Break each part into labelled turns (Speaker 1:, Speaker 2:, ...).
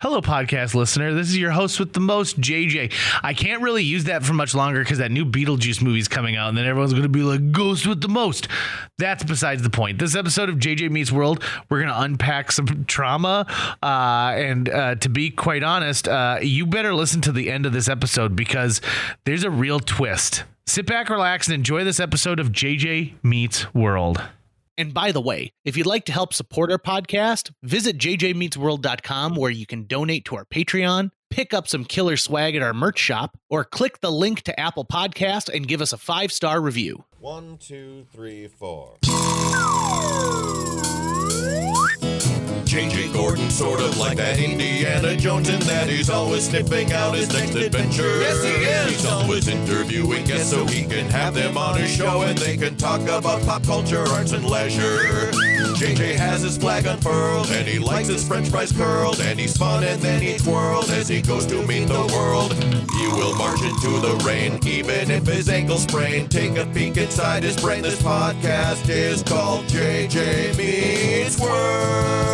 Speaker 1: Hello, podcast listener. This is your host with the most, JJ. I can't really use that for much longer because that new Beetlejuice movie is coming out, and then everyone's going to be like, Ghost with the most. That's besides the point. This episode of JJ Meets World, we're going to unpack some trauma, and to be quite honest, you better listen to the end of this episode because there's a real twist. Sit back, relax, and enjoy this episode of JJ Meets World.
Speaker 2: And by the way, if you'd like to help support our podcast, visit jjmeetsworld.com where you can donate to our Patreon, pick up some killer swag at our merch shop, or click the link to Apple Podcast and give us a 5-star review.
Speaker 3: 1, 2, 3, 4. J.J. Gordon, sort of like that Indiana Jones, in that he's always sniffing out his next adventure. Yes, he is. He's always interviewing guests so he can have them on his show and they can talk about pop culture, arts, and leisure. J.J. has his flag unfurled and he likes his french fries curled, and he's fun and then he twirled as he goes to meet the world. He will march into the rain even if his ankle sprained. Take a peek inside his brain. This podcast is called JJ Meets World.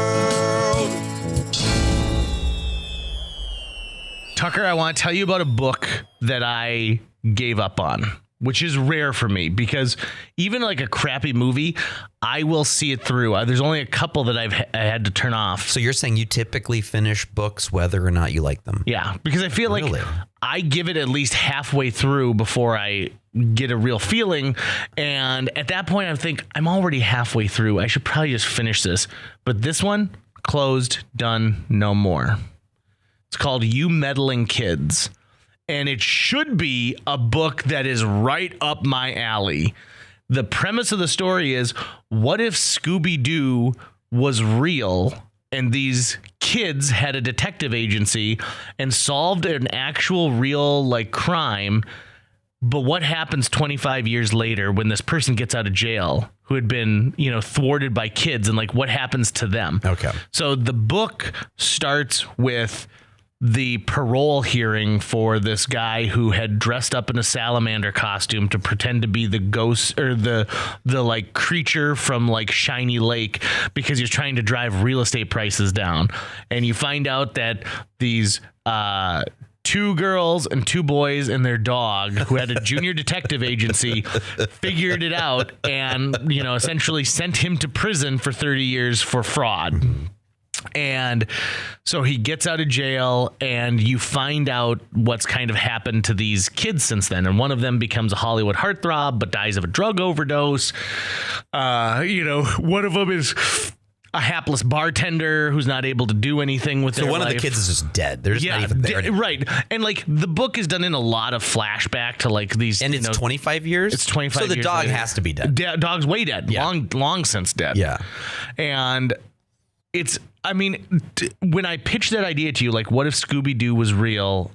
Speaker 1: Tucker, I want to tell you about a book that I gave up on, which is rare for me because even like a crappy movie, I will see it through. There's only a couple that I had to turn off.
Speaker 4: So you're saying you typically finish books whether or not you like them?
Speaker 1: Yeah, because I feel like I give it at least halfway through before I get a real feeling. And at that point, I think I'm already halfway through. I should probably just finish this. But this one, closed, done, no more. It's called You Meddling Kids. And it should be a book that is right up my alley. The premise of the story is, what if Scooby-Doo was real and these kids had a detective agency and solved an actual real like crime? But what happens 25 years later when this person gets out of jail who had been, thwarted by kids, and like what happens to them?
Speaker 4: Okay.
Speaker 1: So the book starts with the parole hearing for this guy who had dressed up in a salamander costume to pretend to be the ghost or the like creature from like Shiny Lake because he's trying to drive real estate prices down. And you find out that these 2 girls and 2 boys and their dog who had a junior detective agency figured it out and, essentially sent him to prison for 30 years for fraud. And so he gets out of jail and you find out what's kind of happened to these kids since then. And one of them becomes a Hollywood heartthrob, but dies of a drug overdose. One of them is a hapless bartender who's not able to do anything with their life. So one
Speaker 4: of the kids is just dead. They're just not even there anymore.
Speaker 1: Right. And like the book is done in a lot of flashback to like these.
Speaker 4: And it's 25 years?
Speaker 1: It's 25 years.
Speaker 4: So the dog has to be dead.
Speaker 1: Dog's way dead. Yeah. Long since dead.
Speaker 4: Yeah.
Speaker 1: And when I pitched that idea to you, like, what if Scooby-Doo was real,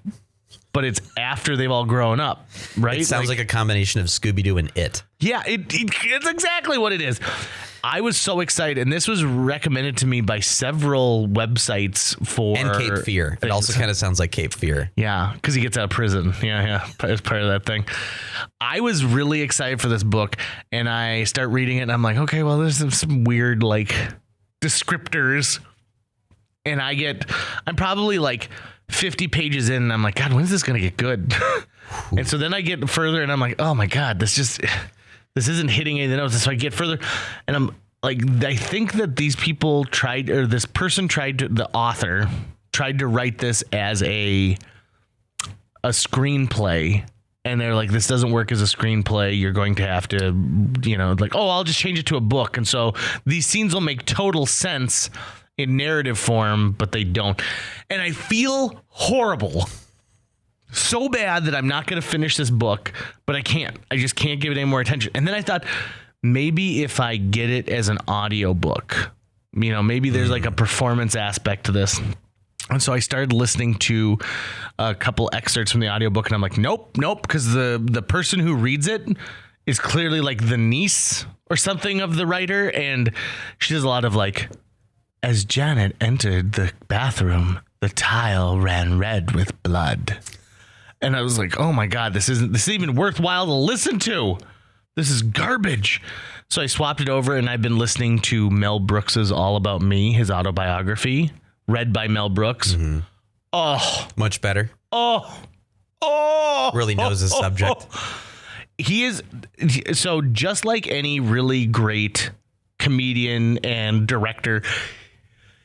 Speaker 1: but it's after they've all grown up, right?
Speaker 4: It sounds like a combination of Scooby-Doo and It.
Speaker 1: Yeah, it's exactly what it is. I was so excited, and this was recommended to me by several websites for...
Speaker 4: And Cape Fear. Things. It also kind of sounds like Cape Fear.
Speaker 1: Yeah, because he gets out of prison. Yeah, as part of that thing. I was really excited for this book, and I start reading it, and I'm like, okay, well, there's some weird, like, descriptors, and I'm probably like 50 pages in, and I'm like, God, when's this going to get good? And so then I get further, and I'm like, oh my God, this isn't hitting anything else. So I get further, and I'm like, I think that the author tried to write this as a screenplay. And they're like, this doesn't work as a screenplay. You're going to have to, I'll just change it to a book. And so these scenes will make total sense in narrative form, but they don't. And I feel horrible. So bad that I'm not going to finish this book, but I can't. I just can't give it any more attention. And then I thought, maybe if I get it as an audiobook, maybe there's like a performance aspect to this. And so I started listening to a couple excerpts from the audiobook, and I'm like, nope, because the person who reads it is clearly like the niece or something of the writer, and she does a lot of like, as Janet entered the bathroom, the tile ran red with blood. And I was like, oh my God, this isn't even worthwhile to listen to. This is garbage. So I swapped it over, and I've been listening to Mel Brooks's All About Me, his autobiography. read by Mel Brooks. Oh,
Speaker 4: Much better.
Speaker 1: oh,
Speaker 4: Really knows his subject.
Speaker 1: He is so just like any really great comedian and director,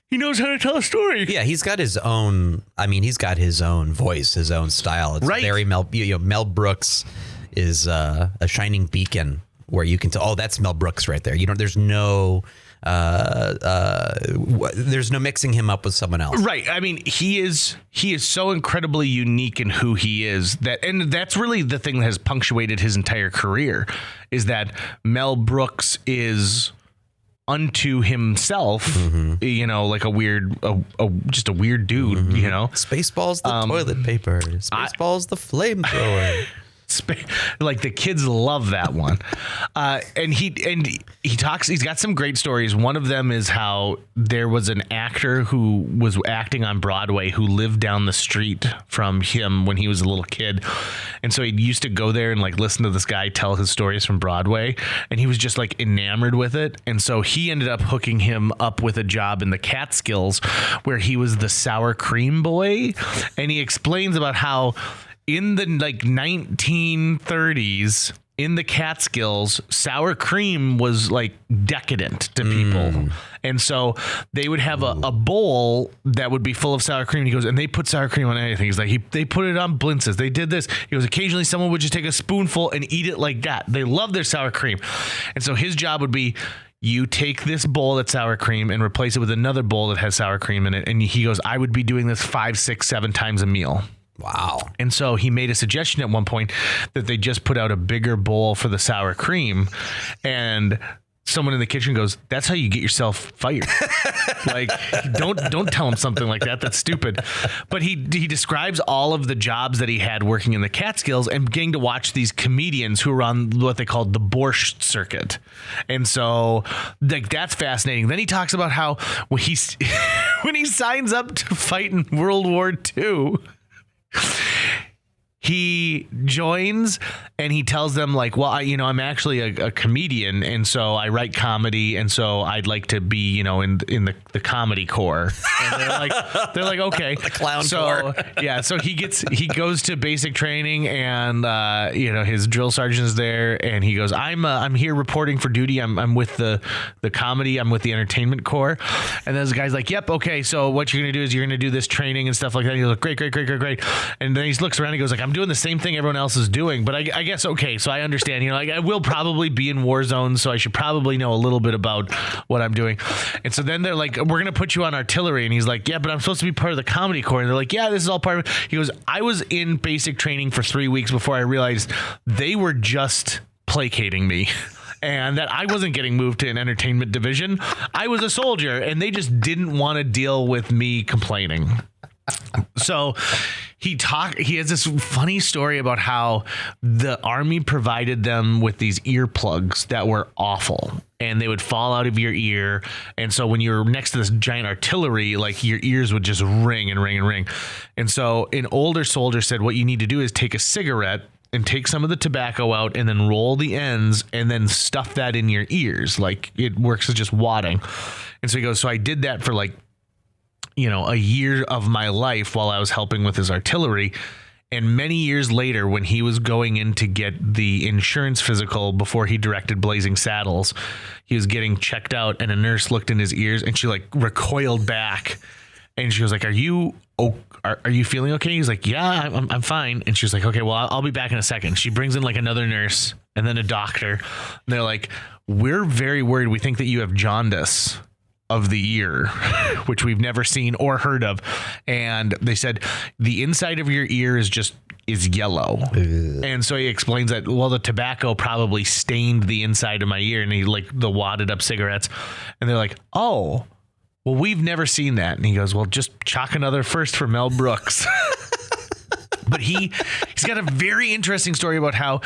Speaker 1: he knows how to tell a story.
Speaker 4: Yeah, he's got his own. I mean, he's got his own voice, his own style. It's
Speaker 1: Right.
Speaker 4: very Mel. Mel Brooks is a shining beacon where you can tell. Oh, that's Mel Brooks right there. There's no mixing him up with someone else.
Speaker 1: Right. I mean, he is so incredibly unique in who he is and that's really the thing that has punctuated his entire career is that Mel Brooks is unto himself, like a weird, just a weird dude,
Speaker 4: Spaceballs the toilet paper. Spaceballs the flamethrower.
Speaker 1: Like the kids love that one. And he talks, he's got some great stories. One of them is how there was an actor who was acting on Broadway who lived down the street from him when he was a little kid. And so he used to go there and like listen to this guy tell his stories from Broadway. And he was just like enamored with it. And so he ended up hooking him up with a job in the Catskills where he was the sour cream boy. And he explains about how in the 1930s in the Catskills, sour cream was like decadent to people. And so they would have a bowl that would be full of sour cream. He goes, and they put sour cream on anything. He's like, they put it on blintzes. They did this. He goes, occasionally someone would just take a spoonful and eat it like that. They love their sour cream. And so his job would be, you take this bowl that's sour cream and replace it with another bowl that has sour cream in it. And he goes, I would be doing this 5, 6, 7 times a meal.
Speaker 4: Wow.
Speaker 1: And so he made a suggestion at one point that they just put out a bigger bowl for the sour cream. And someone in the kitchen goes, that's how you get yourself fired. Like, don't tell him something like that. That's stupid. But he describes all of the jobs that he had working in the Catskills and getting to watch these comedians who were on what they called the Borscht circuit. And so like that's fascinating. Then he talks about how when he signs up to fight in World War II, he joins and he tells them like, well, I'm actually a comedian. And so I write comedy. And so I'd like to be, in the comedy corps. And they're like, okay.
Speaker 4: The clown corps.
Speaker 1: Yeah. So he goes to basic training and, his drill sergeant is there and he goes, I'm here reporting for duty. I'm with the comedy. I'm with the entertainment corps. And then the guy's like, yep. Okay. So what you're going to do is you're going to do this training and stuff like that. And he's like, great. And then he looks around and he goes like, I'm doing the same thing everyone else is doing, but I guess, okay. So I understand, I will probably be in war zones. So I should probably know a little bit about what I'm doing. And so then they're like, we're going to put you on artillery. And he's like, yeah, but I'm supposed to be part of the comedy corps. And they're like, yeah, this is all part of it. He goes, I was in basic training for 3 weeks before I realized they were just placating me. And that I wasn't getting moved to an entertainment division. I was a soldier and they just didn't want to deal with me complaining. So he has this funny story about how the Army provided them with these earplugs that were awful and they would fall out of your ear. And so when you're next to this giant artillery, like your ears would just ring and ring and ring. And so an older soldier said, what you need to do is take a cigarette and take some of the tobacco out and then roll the ends and then stuff that in your ears. Like it works as just wadding. And so he goes, so I did that for like, a year of my life while I was helping with his artillery. And many years later, when he was going in to get the insurance physical before he directed Blazing Saddles, he was getting checked out and a nurse looked in his ears and she like recoiled back. And she was like, are you feeling okay? He's like, yeah, I'm fine. And she was like, okay, well, I'll be back in a second. She brings in like another nurse and then a doctor. And they're like, we're very worried. We think that you have jaundice of the ear, which we've never seen or heard of. And they said the inside of your ear is yellow. And so he explains that, well, the tobacco probably stained the inside of my ear and he like the wadded up cigarettes. And they're like, oh, well, we've never seen that. And he goes, well, just chalk another first for Mel Brooks. But he's got a very interesting story about how,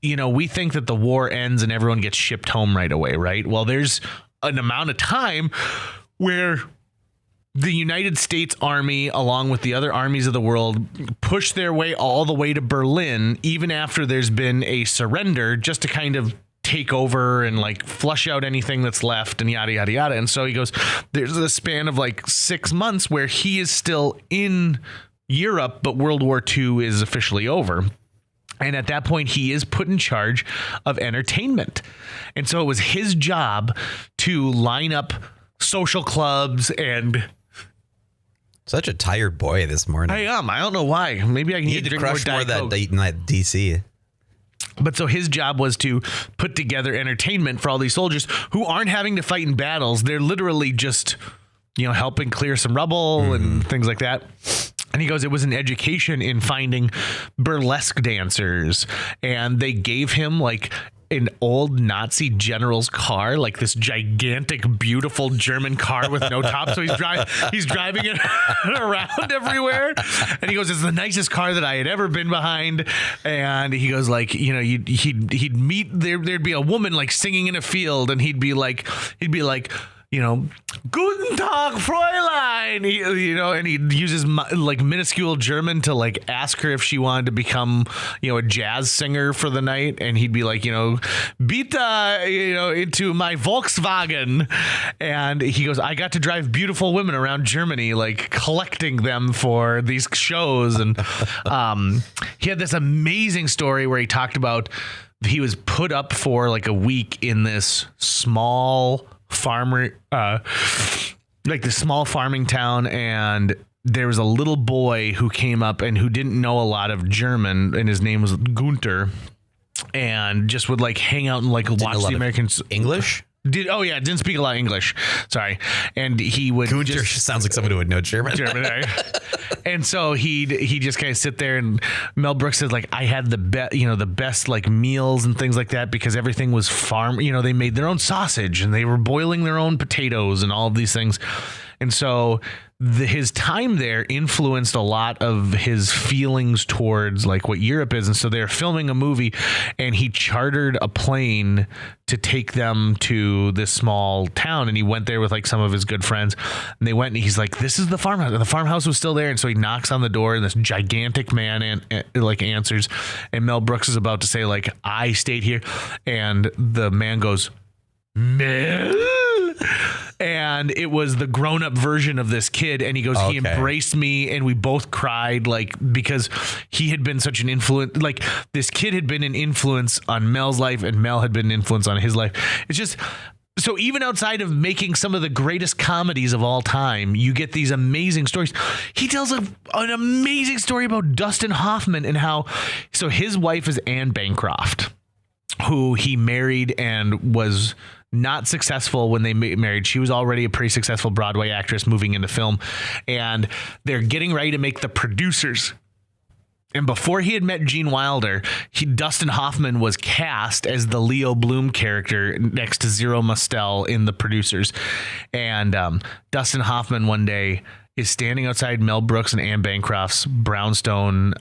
Speaker 1: we think that the war ends and everyone gets shipped home right away, right? Well, there's an amount of time where the United States Army, along with the other armies of the world, push their way all the way to Berlin, even after there's been a surrender, just to kind of take over and like flush out anything that's left and yada, yada, yada. And so he goes, there's a span of like 6 months where he is still in Europe, but World War II is officially over. And at that point, he is put in charge of entertainment. And so it was his job to line up social clubs and...
Speaker 4: Such a tired boy this morning.
Speaker 1: I am. I don't know why. Maybe I need to drink
Speaker 4: crush more of that DC.
Speaker 1: But so his job was to put together entertainment for all these soldiers who aren't having to fight in battles. They're literally just, helping clear some rubble and things like that. And he goes, it was an education in finding burlesque dancers. And they gave him like an old Nazi general's car, like this gigantic, beautiful German car with no top. So he's driving it around everywhere. And he goes, it's the nicest car that I had ever been behind. And he goes like, he'd meet, there'd be a woman like singing in a field, and he'd be like, Guten Tag, Fräulein, and he uses like minuscule German to like ask her if she wanted to become, a jazz singer for the night. And he'd be like, bitte, into my Volkswagen. And he goes, I got to drive beautiful women around Germany, like collecting them for these shows. And he had this amazing story where he talked about he was put up for like a week in this small farmer, like the small farming town, and there was a little boy who came up and who didn't know a lot of German, and his name was Gunther, and just would like hang out and like watch the Americans.
Speaker 4: English?
Speaker 1: Didn't speak a lot of English. Sorry. And he would
Speaker 4: Gunther sounds like someone who would know German.
Speaker 1: Right? And so he just kind of sit there, and Mel Brooks said like, I had the best like meals and things like that because everything was farm. They made their own sausage and they were boiling their own potatoes and all of these things. And so his time there influenced a lot of his feelings towards like what Europe is. And so they're filming a movie, and he chartered a plane to take them to this small town. And he went there with like some of his good friends, and they went, and he's like, this is the farmhouse. And the farmhouse was still there. And so he knocks on the door, and this gigantic man answers. And Mel Brooks is about to say like, I stayed here. And the man goes, Mel? And it was the grown-up version of this kid, and he goes, he embraced me, and we both cried, like, because he had been such an influence. Like, this kid had been an influence on Mel's life, and Mel had been an influence on his life. It's just, so even outside of making some of the greatest comedies of all time, you get these amazing stories. He tells an amazing story about Dustin Hoffman and how, so his wife is Anne Bancroft, who he married and was not successful when they married. She was already a pretty successful Broadway actress moving into film, and they're getting ready to make The Producers. And before he had met Gene Wilder, Dustin Hoffman was cast as the Leo Bloom character next to Zero Mostel in The Producers. And Dustin Hoffman one day is standing outside Mel Brooks and Anne Bancroft's brownstone,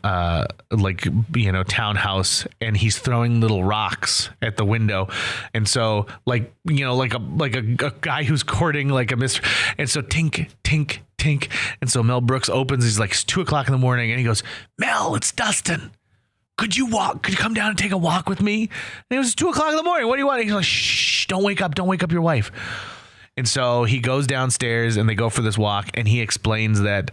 Speaker 1: townhouse, and he's throwing little rocks at the window. And so, like a guy who's courting like a mistress. And so, tink, tink, tink. And so Mel Brooks opens. He's like, it's 2:00 in the morning, and he goes, Mel, it's Dustin. Could you come down and take a walk with me? And it was 2:00 in the morning. What do you want? And he's like, shh, don't wake up your wife. And so he goes downstairs, and they go for this walk, and he explains that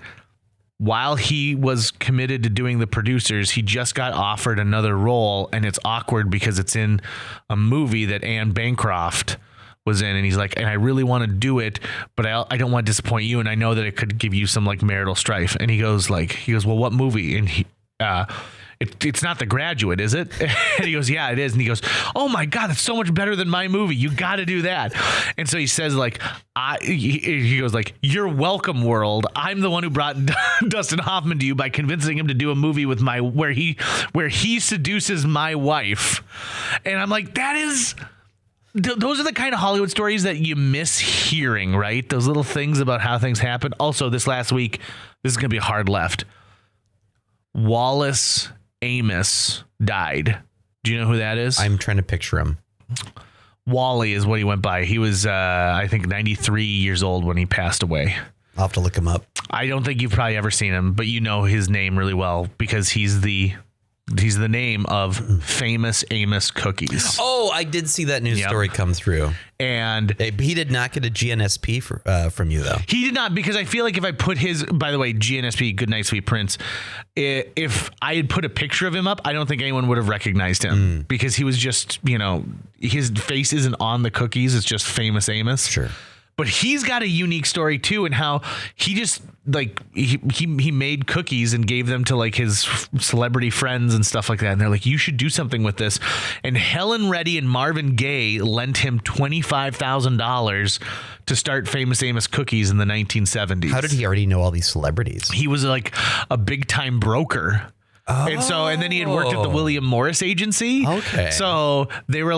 Speaker 1: while he was committed to doing The Producers, he just got offered another role, and it's awkward because it's in a movie that Anne Bancroft was in. And he's like, and I really want to do it, but I don't want to disappoint you, and I know that it could give you some like marital strife. And he goes, well, what movie? And it's not The Graduate, is it? And he goes, yeah, it is. And he goes, oh my God, it's so much better than my movie. You got to do that. And so he says like, he goes like, you're welcome, world. I'm the one who brought Dustin Hoffman to you by convincing him to do a movie with where he seduces my wife. And I'm like, those are the kind of Hollywood stories that you miss hearing, right? Those little things about how things happen. Also, this last week, this is going to be a hard left. Wallace Amos died. Do you know who that is?
Speaker 4: I'm trying to picture him.
Speaker 1: Wally is what he went by. He was, I think, 93 years old when he passed away.
Speaker 4: I'll have to look him up.
Speaker 1: I don't think you've probably ever seen him, but you know his name really well because he's the He's the name of Famous Amos Cookies.
Speaker 4: Oh, I did see that news story come through.
Speaker 1: And
Speaker 4: he did not get a GNSP from you, though.
Speaker 1: he did not, because I feel like if I put his, by the way, GNSP, Good Night Sweet Prince, if I had put a picture of him up, I don't think anyone would have recognized him because he was just, his face isn't on the cookies. It's just Famous Amos.
Speaker 4: Sure.
Speaker 1: But he's got a unique story too, and how he just he made cookies and gave them to like his celebrity friends and stuff like that. And they're like, you should do something with this. And Helen Reddy and Marvin Gaye lent him $25,000 to start Famous Amos Cookies in the 1970s.
Speaker 4: How did he already know all these celebrities?
Speaker 1: He was like a big time broker. And then he had worked at the William Morris agency.
Speaker 4: Okay.
Speaker 1: So they were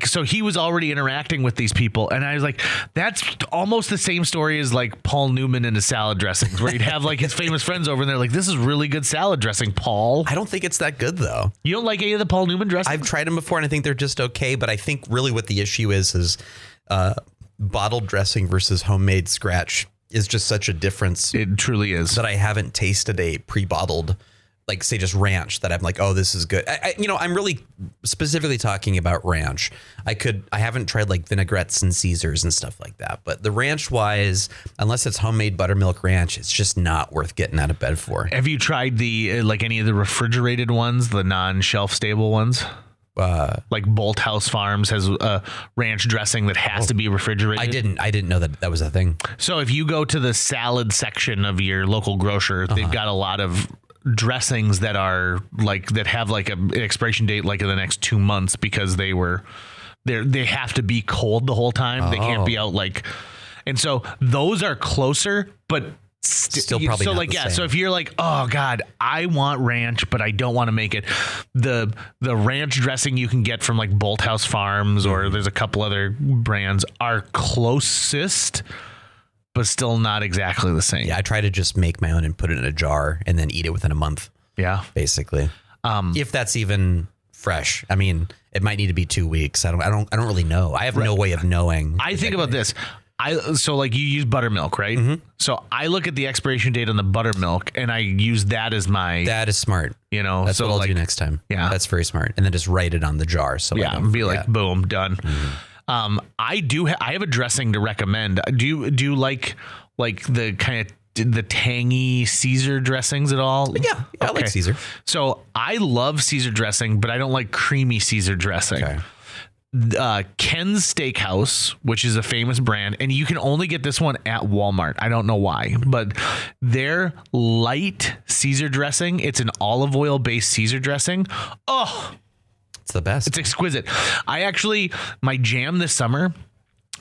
Speaker 1: so he was already interacting with these people. And I was like, that's almost the same story as like Paul Newman and his salad dressings, where he'd have like his famous friends over and they're like, this is really good salad dressing, Paul.
Speaker 4: I don't think it's that good, though.
Speaker 1: You don't like any of the Paul Newman dressings?
Speaker 4: I've tried them before and I think they're just okay. But I think really what the issue is bottled dressing versus homemade scratch is just such a difference.
Speaker 1: It truly is.
Speaker 4: That I haven't tasted a pre-bottled, like say just ranch, that I'm like, oh, this is good. I'm really specifically talking about ranch. I haven't tried like vinaigrettes and Caesars and stuff like that, but the ranch wise, unless it's homemade buttermilk ranch, it's just not worth getting out of bed for.
Speaker 1: Have you tried the like any of the refrigerated ones, the non-shelf stable ones? Like Bolt House Farms has a ranch dressing that has to be refrigerated.
Speaker 4: I didn't know that was a thing.
Speaker 1: So if you go to the salad section of your local grocer, they've got a lot of dressings that are like that have like an expiration date like in the next 2 months because they have to be cold the whole time. They can't be out like, and so those are closer, but
Speaker 4: still probably
Speaker 1: so
Speaker 4: not
Speaker 1: like
Speaker 4: the same.
Speaker 1: So if you're like, oh God, I want ranch, but I don't want to make it, the ranch dressing you can get from like Bolt House Farms or there's a couple other brands are closest, but still not exactly the same.
Speaker 4: Yeah, I try to just make my own and put it in a jar and then eat it within a month.
Speaker 1: Yeah,
Speaker 4: basically. If that's even fresh. I mean, it might need to be 2 weeks. I don't really know. I have no way of knowing.
Speaker 1: I think about this. So like you use buttermilk, right? Mm-hmm. So I look at the expiration date on the buttermilk and I use that as my.
Speaker 4: That is smart.
Speaker 1: That's
Speaker 4: so what I'll do next time.
Speaker 1: Yeah,
Speaker 4: that's very smart. And then just write it on the jar. So
Speaker 1: be like, boom, done. Mm-hmm. I have a dressing to recommend. Do you like the kind of the tangy Caesar dressings at all?
Speaker 4: Yeah, okay. I like Caesar.
Speaker 1: So I love Caesar dressing, but I don't like creamy Caesar dressing. Okay. Ken's Steakhouse, which is a famous brand, and you can only get this one at Walmart. I don't know why, but their light Caesar dressing, it's an olive oil based Caesar dressing. Oh,
Speaker 4: it's the best.
Speaker 1: It's exquisite. My jam this summer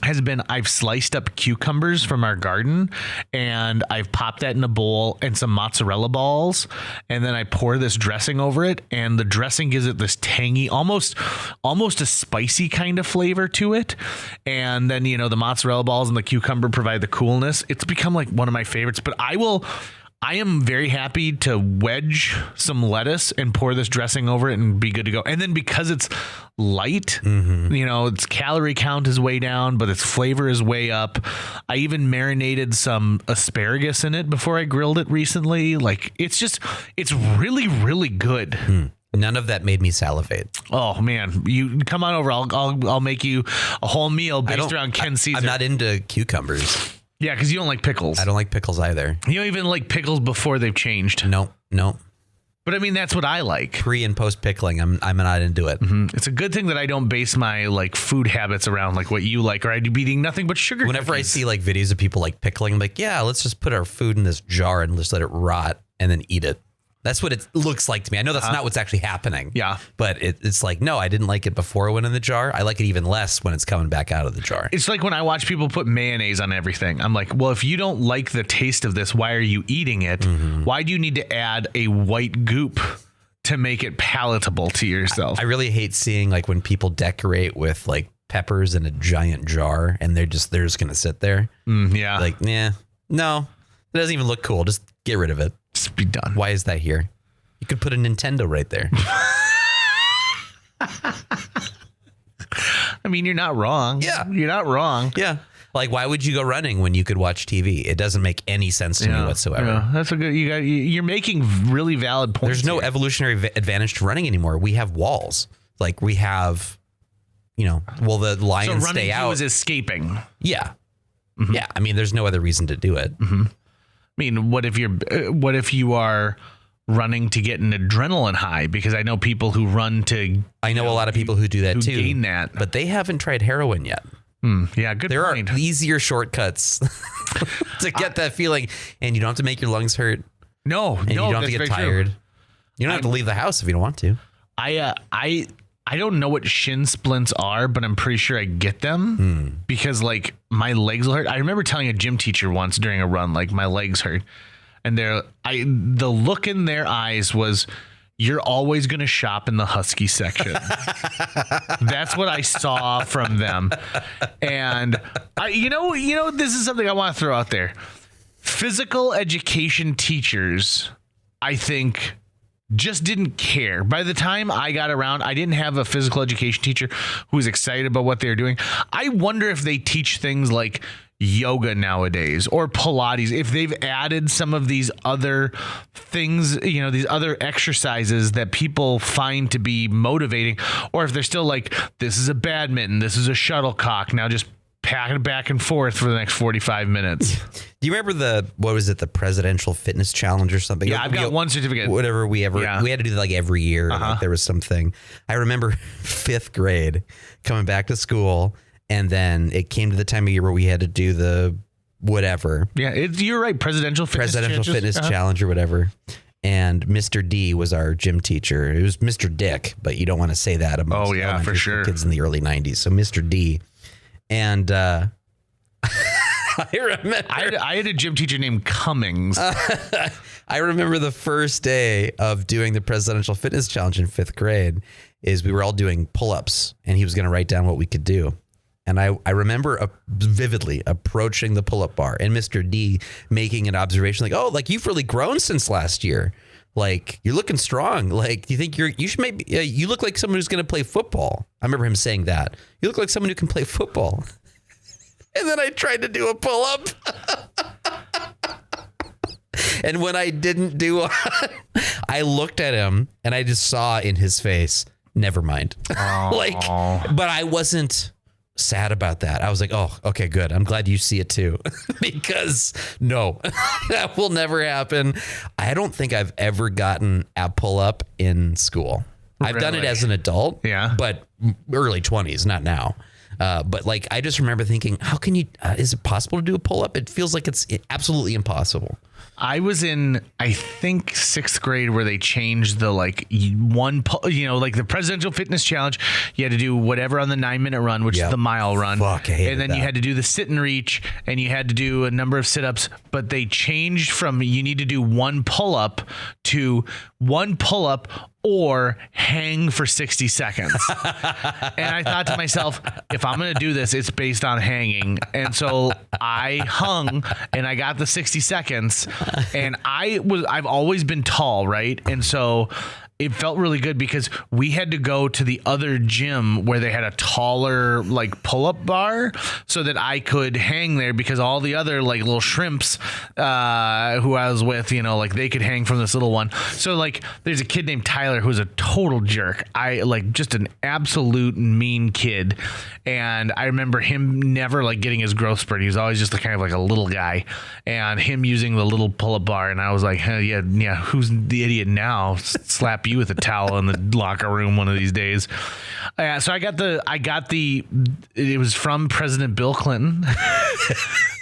Speaker 1: has been I've sliced up cucumbers from our garden and I've popped that in a bowl and some mozzarella balls, and then I pour this dressing over it, and the dressing gives it this tangy, almost a spicy kind of flavor to it. And then, the mozzarella balls and the cucumber provide the coolness. It's become like one of my favorites, but I am very happy to wedge some lettuce and pour this dressing over it and be good to go. And then because it's light, its calorie count is way down, but its flavor is way up. I even marinated some asparagus in it before I grilled it recently. Like it's really, really good.
Speaker 4: None of that made me salivate.
Speaker 1: Oh man, you come on over. I'll make you a whole meal based around Ken Caesar.
Speaker 4: I'm not into cucumbers.
Speaker 1: Yeah, because you don't like pickles.
Speaker 4: I don't like pickles either.
Speaker 1: You don't even like pickles before they've changed.
Speaker 4: No.
Speaker 1: But I mean, that's what I like.
Speaker 4: Pre and post pickling, I'm not into it.
Speaker 1: Mm-hmm. It's a good thing that I don't base my like food habits around like what you like, or I'd be eating nothing but sugar.
Speaker 4: Whenever
Speaker 1: cookies.
Speaker 4: I see like videos of people like pickling, I'm like, yeah, let's just put our food in this jar and just let it rot and then eat it. That's what it looks like to me. I know that's not what's actually happening.
Speaker 1: Yeah.
Speaker 4: But it's like, no, I didn't like it before it went in the jar. I like it even less when it's coming back out of the jar.
Speaker 1: It's like when I watch people put mayonnaise on everything. I'm like, well, if you don't like the taste of this, why are you eating it? Mm-hmm. Why do you need to add a white goop to make it palatable to yourself?
Speaker 4: I really hate seeing like when people decorate with like peppers in a giant jar and they're just going to sit there.
Speaker 1: Yeah.
Speaker 4: Like, yeah, no, it doesn't even look cool. Just get rid of it.
Speaker 1: Just be done.
Speaker 4: Why is that here? You could put a Nintendo right there.
Speaker 1: I mean, you're not wrong.
Speaker 4: Yeah.
Speaker 1: You're not wrong.
Speaker 4: Yeah. Like, why would you go running when you could watch TV? It doesn't make any sense to me whatsoever.
Speaker 1: Yeah, that's a good. You're making really valid points.
Speaker 4: There's no evolutionary advantage to running anymore. We have walls. Like we have, the lions stay out.
Speaker 1: Was escaping.
Speaker 4: Yeah. Mm-hmm. Yeah. I mean, there's no other reason to do it.
Speaker 1: Mm-hmm. I mean, what if you are running to get an adrenaline high? Because I know people who run to.
Speaker 4: I know a lot of people who do that too.
Speaker 1: Gain that,
Speaker 4: but they haven't tried heroin yet.
Speaker 1: Yeah, good
Speaker 4: there
Speaker 1: point.
Speaker 4: There are easier shortcuts to get that feeling, and you don't have to make your lungs hurt.
Speaker 1: No,
Speaker 4: and you don't have to get tired. True. You don't have to leave the house if you don't want to.
Speaker 1: I don't know what shin splints are, but I'm pretty sure I get them because like my legs will hurt. I remember telling a gym teacher once during a run, like my legs hurt, and the look in their eyes was, "You're always going to shop in the Husky section." That's what I saw from them. And this is something I want to throw out there. Physical education teachers, I think, just didn't care. By the time I got around, I didn't have a physical education teacher who was excited about what they were doing. I wonder if they teach things like yoga nowadays or Pilates, if they've added some of these other things, these other exercises that people find to be motivating, or if they're still like, this is a badminton, this is a shuttlecock, now just pack it back and forth for the next 45 minutes.
Speaker 4: Do you remember the presidential fitness challenge or something?
Speaker 1: Yeah, I've got one certificate.
Speaker 4: Whatever we had to do that like every year. Like there was something. I remember 5th grade coming back to school, and then it came to the time of year where we had to do the whatever.
Speaker 1: Yeah, you're right. Presidential fitness
Speaker 4: challenge or whatever. And Mr. D was our gym teacher. It was Mr. Dick, but you don't want to say that amongst
Speaker 1: for sure.
Speaker 4: Kids in the early 90s. So Mr. D. And I remember
Speaker 1: I had a gym teacher named Cummings.
Speaker 4: I remember the first day of doing the presidential fitness challenge in 5th grade is we were all doing pull-ups, and he was going to write down what we could do. And I remember vividly approaching the pull-up bar and Mr. D making an observation like, "Oh, like you've really grown since last year. Like you're looking strong. Like do you think you should maybe you look like someone who's going to play football." I remember him saying that. "You look like someone who can play football." And then I tried to do a pull-up. And when I didn't do one, I looked at him and I just saw in his face, never mind. But I wasn't sad about that. I was like, "Oh, okay, good. I'm glad you see it too." Because no, that will never happen. I don't think I've ever gotten a pull-up in school. I've done it as an adult, but early 20s, not now. But like, I just remember thinking, how can you, is it possible to do a pull-up? It feels like it's absolutely impossible.
Speaker 1: I was in, I think 6th grade where they changed the like like the presidential fitness challenge. You had to do whatever on the 9-minute run, which is the mile run.
Speaker 4: Fuck, I hated
Speaker 1: and then
Speaker 4: that.
Speaker 1: you had to do the sit and reach, and you had to do a number of sit-ups, but they changed from you need to do one pull-up to one pull-up or hang for 60 seconds. And I thought to myself, if I'm going to do this, it's based on hanging. And so I hung and I got the 60 seconds, and I've always been tall, right? And so it felt really good because we had to go to the other gym where they had a taller like pull-up bar so that I could hang there, because all the other like little shrimps who I was with, like they could hang from this little one. So like there's a kid named Tyler who's a total jerk. I like just an absolute mean kid. And I remember him never like getting his growth spurt. He was always just kind of like a little guy, and him using the little pull-up bar. And I was like, hey, yeah, who's the idiot now? Slap you with a towel in the locker room one of these days. So I got the it was from President Bill Clinton,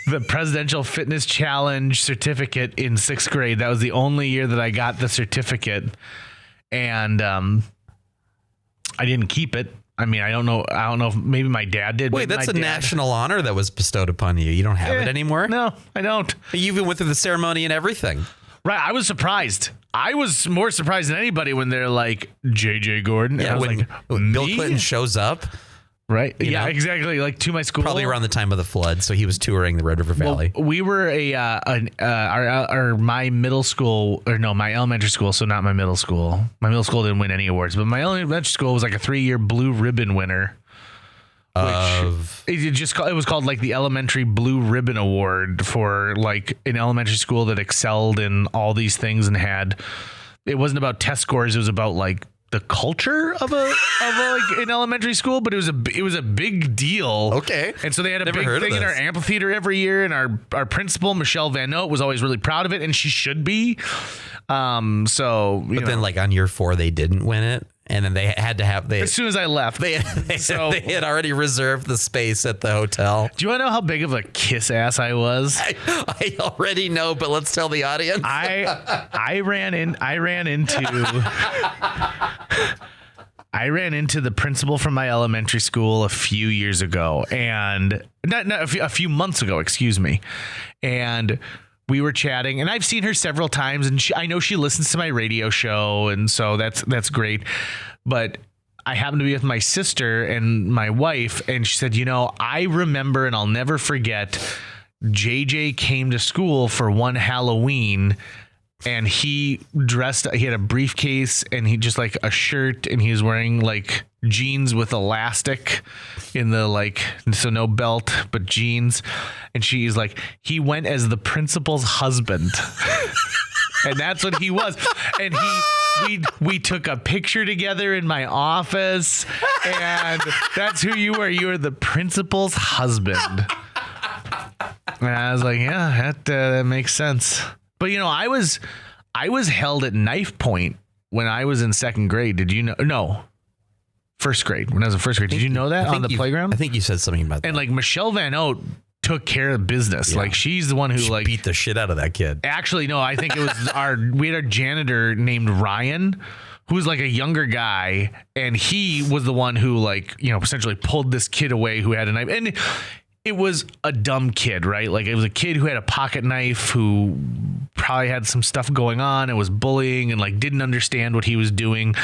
Speaker 1: the Presidential Fitness Challenge certificate in 6th grade. That was the only year that I got the certificate, and I didn't keep it. I mean, I don't know if maybe my dad did.
Speaker 4: Wait, that's a national honor that was bestowed upon you. You don't have it anymore?
Speaker 1: No, I don't.
Speaker 4: You even went through the ceremony and everything.
Speaker 1: Right. I was surprised. I was more surprised than anybody when they're like, JJ Gordon.
Speaker 4: Yeah, when Bill Clinton shows up.
Speaker 1: Right. Yeah, exactly. Like to my school.
Speaker 4: Probably around the time of the flood. So he was touring the Red River Valley.
Speaker 1: Well, we were my middle school, or no, my elementary school. So not my middle school. My middle school didn't win any awards, but my elementary school was like a 3-year blue ribbon winner. It was called like the Elementary Blue Ribbon Award for like an elementary school that excelled in all these things and it wasn't about test scores. It was about like the culture of like an elementary school, but it was a big deal.
Speaker 4: Okay.
Speaker 1: And so they had a
Speaker 4: Never
Speaker 1: big
Speaker 4: heard of
Speaker 1: thing in our
Speaker 4: this.
Speaker 1: amphitheater every year, and our principal, Michelle Van Note, was always really proud of it, and she should be.
Speaker 4: But then like on year 4, they didn't win it. And then they had to have
Speaker 1: as soon as I left,
Speaker 4: they had already reserved the space at the hotel.
Speaker 1: Do you want to know how big of a kiss ass I was?
Speaker 4: I already know, but let's tell the audience.
Speaker 1: I ran into the principal from my elementary school a few years ago, and a few months ago, excuse me. And we were chatting, and I've seen her several times, and I know she listens to my radio show, and so that's great. But I happened to be with my sister and my wife, and she said, I remember, and I'll never forget, JJ came to school for one Halloween, and he had a briefcase, and he just like a shirt, and he was wearing like jeans with elastic in the like, so no belt, but jeans. And she's like, he went as the principal's husband. And that's what he was. And we took a picture together in my office, and that's who you were. You were the principal's husband. And I was like, yeah, that makes sense. But I was held at knife point when I was in second grade. Did you know? No, first grade. When I was in first grade, did you know that on the playground?
Speaker 4: I think you said something about that.
Speaker 1: And like Michelle Van Oat took care of business. Yeah. Like she's the one who
Speaker 4: she
Speaker 1: like
Speaker 4: beat the shit out of that kid.
Speaker 1: Actually, no, I think it was we had our janitor named Ryan, who was like a younger guy, and he was the one who like essentially pulled this kid away who had a knife. And it was a dumb kid, right? Like it was a kid who had a pocket knife who probably had some stuff going on and was bullying and like didn't understand what he was doing.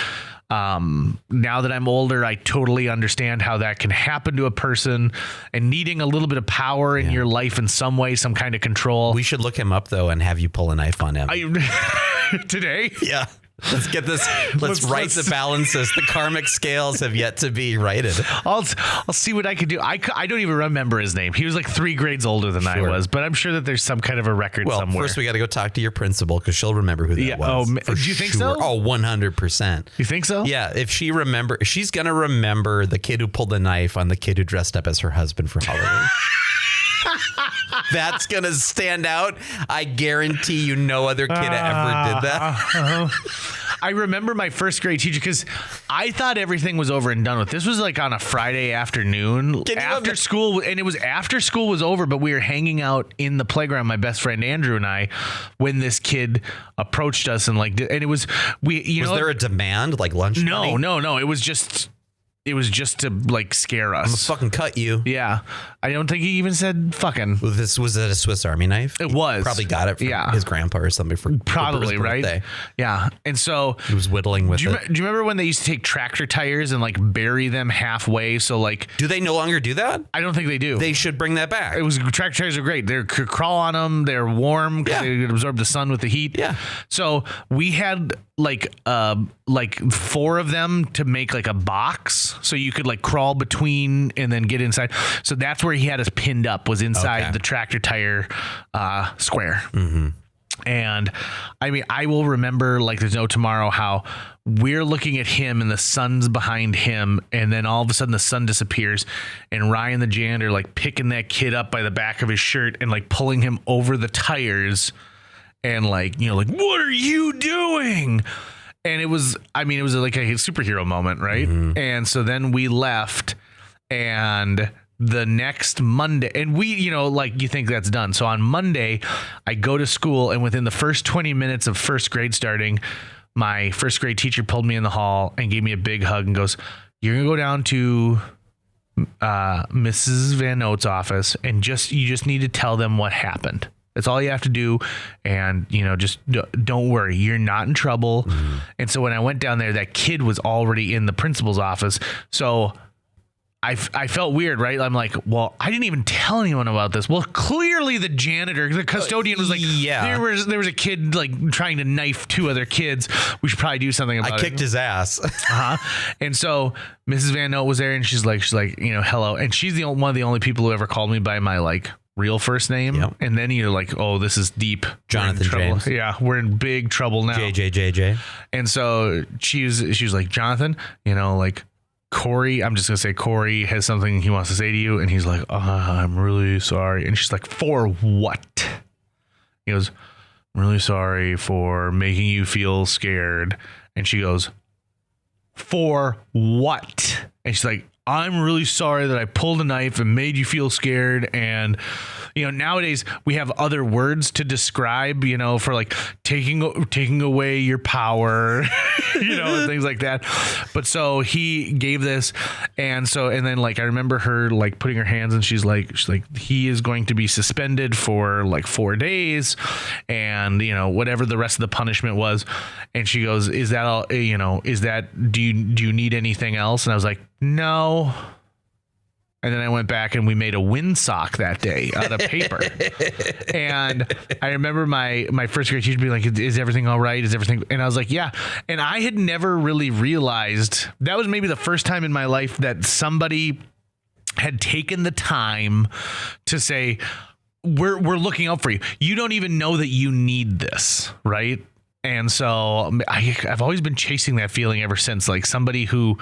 Speaker 1: Now that I'm older, I totally understand how that can happen to a person, and needing a little bit of power in your life in some way, some kind of control.
Speaker 4: We should look him up though and have you pull a knife on him.
Speaker 1: Today?
Speaker 4: Yeah. Let's get this. Let's right the balances. The karmic scales have yet to be righted.
Speaker 1: I'll see what I can do. I don't even remember his name. He was like 3 grades older than I was, but I'm sure that there's some kind of a record somewhere.
Speaker 4: First we got to go talk to your principal because she'll remember who that was.
Speaker 1: Oh, do you think so?
Speaker 4: Oh, 100%.
Speaker 1: You think so?
Speaker 4: Yeah. If she's going to remember the kid who pulled the knife on the kid who dressed up as her husband for Halloween. That's going to stand out. I guarantee you no other kid ever did that.
Speaker 1: I remember my first grade teacher because I thought everything was over and done with. This was like on a Friday afternoon after school, and it was after school was over, but we were hanging out in the playground, my best friend Andrew and I, when this kid approached us and like, and it was, was
Speaker 4: there a demand like lunch money?
Speaker 1: No. It was just to like scare us.
Speaker 4: I'm gonna fucking cut you.
Speaker 1: Yeah. I don't think he even said fucking.
Speaker 4: Was it a Swiss Army knife?
Speaker 1: It was.
Speaker 4: He probably got it from his grandpa or something for
Speaker 1: probably,
Speaker 4: his birthday.
Speaker 1: Right? Yeah. And so
Speaker 4: he was whittling with it.
Speaker 1: Do you remember when they used to take tractor tires and like bury them halfway? So like,
Speaker 4: do they no longer do that?
Speaker 1: I don't think they do.
Speaker 4: They should bring that back.
Speaker 1: Tractor tires are great. They could crawl on them. They're warm because they could absorb the sun with the heat.
Speaker 4: Yeah.
Speaker 1: So we had like 4 of them to make like a box, so you could like crawl between and then get inside. So that's where he had us pinned up, was inside the tractor tire square. Mm-hmm. And I mean, I will remember like there's no tomorrow how we're looking at him and the sun's behind him, and then all of a sudden the sun disappears, and Ryan the janitor like picking that kid up by the back of his shirt and like pulling him over the tires. And like, like, what are you doing? And it was like a superhero moment, right? Mm-hmm. And so then we left, and the next Monday, and we, like you think that's done. So on Monday, I go to school, and within the first 20 minutes of first grade starting, my first grade teacher pulled me in the hall and gave me a big hug and goes, "You're going to go down to Mrs. Van Oat's office, and you just need to tell them what happened. That's all you have to do. And, just don't worry. You're not in trouble." Mm-hmm. And so when I went down there, that kid was already in the principal's office. So I felt weird, right? I'm like, well, I didn't even tell anyone about this. Well, clearly the janitor, the custodian was like,
Speaker 4: yeah.
Speaker 1: there was a kid like trying to knife 2 other kids. We should probably do something about it.
Speaker 4: I kicked his ass.
Speaker 1: And so Mrs. Van Note was there, and she's like, hello. And she's one of the only people who ever called me by my like real first name.
Speaker 4: Yep.
Speaker 1: And then you're like, oh, this is deep.
Speaker 4: Jonathan James.
Speaker 1: Yeah, we're in big trouble now.
Speaker 4: JJ.
Speaker 1: And so she was like, Jonathan, like Corey, I'm just going to say Corey has something he wants to say to you. And he's like, I'm really sorry. And she's like, for what? He goes, I'm really sorry for making you feel scared. And she goes, for what? And she's like, I'm really sorry that I pulled a knife and made you feel scared. And, nowadays we have other words to describe, for like taking away your power, and things like that. But so he gave this. And then like, I remember her like putting her hands, and she's like, he is going to be suspended for like 4 days, and, whatever the rest of the punishment was. And she goes, is that all, do you need anything else? And I was like, no. And then I went back and we made a windsock that day out of paper. And I remember my first grade teacher being like, is everything all right? Is everything? And I was like, yeah. And I had never really realized, that was maybe the first time in my life that somebody had taken the time to say, we're looking out for you. You don't even know that you need this, right? And so I've always been chasing that feeling ever since, like somebody who's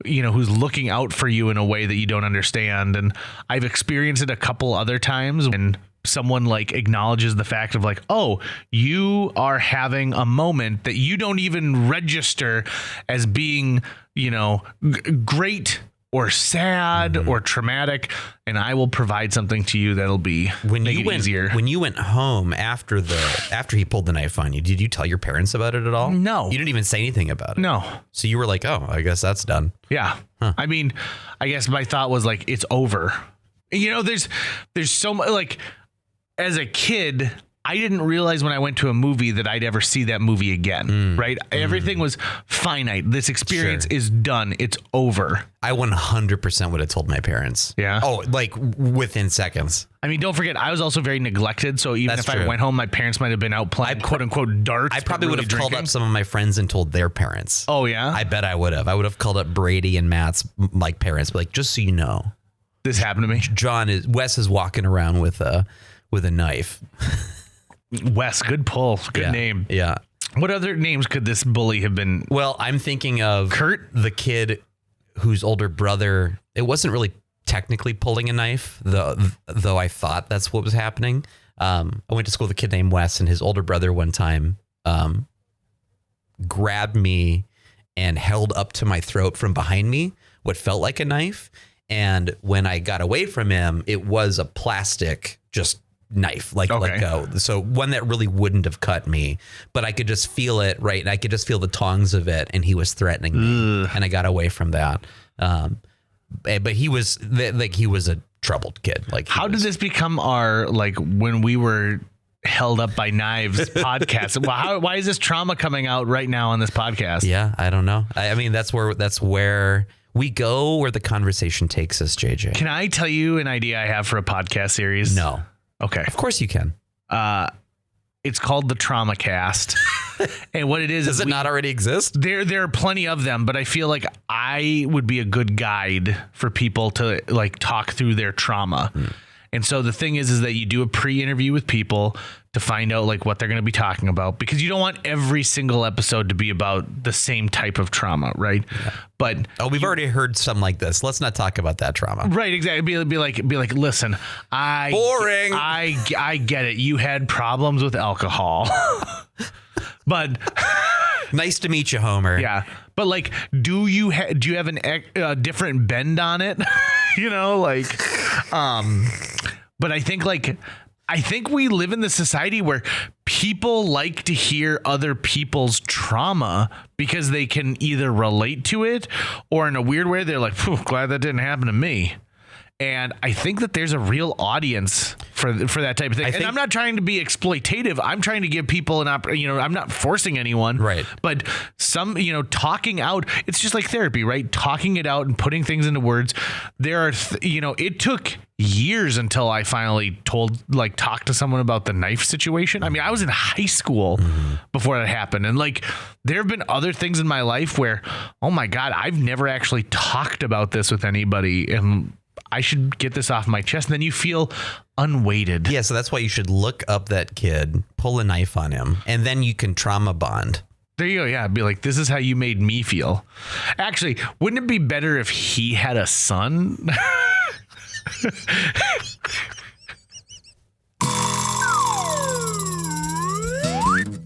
Speaker 1: looking out for you in a way that you don't understand. And I've experienced it a couple other times when someone like acknowledges the fact of like, oh, you are having a moment that you don't even register as being, great or sad or traumatic, and I will provide something to you that'll be easier.
Speaker 4: When you went home after he pulled the knife on you, did you tell your parents about it at all?
Speaker 1: No.
Speaker 4: You didn't even say anything about it?
Speaker 1: No.
Speaker 4: So you were like, oh, I guess that's done.
Speaker 1: Yeah. Huh. I mean, I guess my thought was like, it's over. There's so much, like, as a kid, I didn't realize when I went to a movie that I'd ever see that movie again, right? Everything was finite. This experience is done. It's over.
Speaker 4: I 100% would have told my parents.
Speaker 1: Yeah.
Speaker 4: Oh, like within seconds.
Speaker 1: I mean, don't forget, I was also very neglected. So even
Speaker 4: That's
Speaker 1: if
Speaker 4: true.
Speaker 1: I went home, my parents might have been out playing quote unquote darts.
Speaker 4: I probably would have
Speaker 1: drinking.
Speaker 4: called up some of my friends and told their parents.
Speaker 1: Oh, yeah?
Speaker 4: I bet I would have. I would have called up Brady and Matt's like parents, like, just so you know,
Speaker 1: this happened to me.
Speaker 4: Wes is walking around with a knife.
Speaker 1: Wes, good pull. Good name.
Speaker 4: Yeah.
Speaker 1: What other names could this bully have been?
Speaker 4: Well, I'm thinking of
Speaker 1: Kurt,
Speaker 4: the kid whose older brother, it wasn't really technically pulling a knife, though I thought that's what was happening. I went to school with a kid named Wes, and his older brother one time grabbed me and held up to my throat from behind me what felt like a knife. And when I got away from him, it was a plastic knife, so one that really wouldn't have cut me, but I could just feel it, right? And I could just feel the tongs of it, and he was threatening me, and I got away from that. But he was a troubled kid. Like,
Speaker 1: how did this become our, like, when we were held up by knives podcast? Why is this trauma coming out right now on this podcast?
Speaker 4: Yeah, I don't know. I mean, that's where we go, where the conversation takes us, JJ.
Speaker 1: Can I tell you an idea I have for a podcast series?
Speaker 4: No.
Speaker 1: Okay.
Speaker 4: Of course you can.
Speaker 1: It's called the Trauma Cast. And what it is,
Speaker 4: does it not already exist?
Speaker 1: There are plenty of them, but I feel like I would be a good guide for people to like talk through their trauma. And so the thing is that you do a pre-interview with people to find out like what they're going to be talking about, because you don't want every single episode to be about the same type of trauma, right? Yeah. But
Speaker 4: we've already heard some like this. Let's not talk about that trauma.
Speaker 1: Right, exactly. Be like, listen,
Speaker 4: boring.
Speaker 1: I get it. You had problems with alcohol, but
Speaker 4: nice to meet you, Homer.
Speaker 1: Yeah, but like, do you have a different bend on it? But I think we live in the society where people like to hear other people's trauma because they can either relate to it, or in a weird way, they're like, glad that didn't happen to me. And I think that there's a real audience for that type of thing. And I'm not trying to be exploitative. I'm trying to give people an I'm not forcing anyone.
Speaker 4: Right.
Speaker 1: But some, talking out, it's just like therapy, right? Talking it out and putting things into words. There are, it took years until I finally talked to someone about the knife situation. I mean, I was in high school before that happened. And there have been other things in my life where, oh my God, I've never actually talked about this with anybody. And I should get this off my chest. And then you feel unweighted.
Speaker 4: Yeah. So that's why you should look up that kid, pull a knife on him, and then you can trauma bond.
Speaker 1: There you go. Yeah. Be like, this is how you made me feel. Actually, wouldn't it be better if he had a son?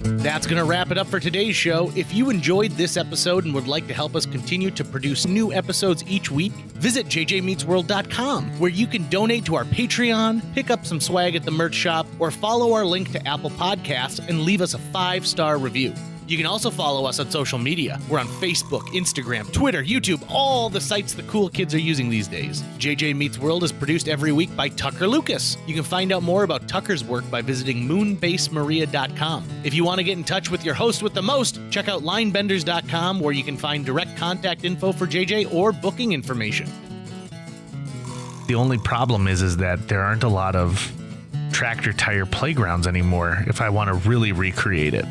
Speaker 2: That's going to wrap it up for today's show. If you enjoyed this episode and would like to help us continue to produce new episodes each week, visit jjmeetsworld.com, where you can donate to our Patreon, pick up some swag at the merch shop, or follow our link to Apple Podcasts and leave us a 5-star review. You can also follow us on social media. We're on Facebook, Instagram, Twitter, YouTube, all the sites the cool kids are using these days. JJ Meets World is produced every week by Tucker Lucas. You can find out more about Tucker's work by visiting moonbasemaria.com. If you want to get in touch with your host with the most, check out linebenders.com, where you can find direct contact info for JJ or booking information.
Speaker 1: The only problem is that there aren't a lot of tractor tire playgrounds anymore if I want to really recreate it.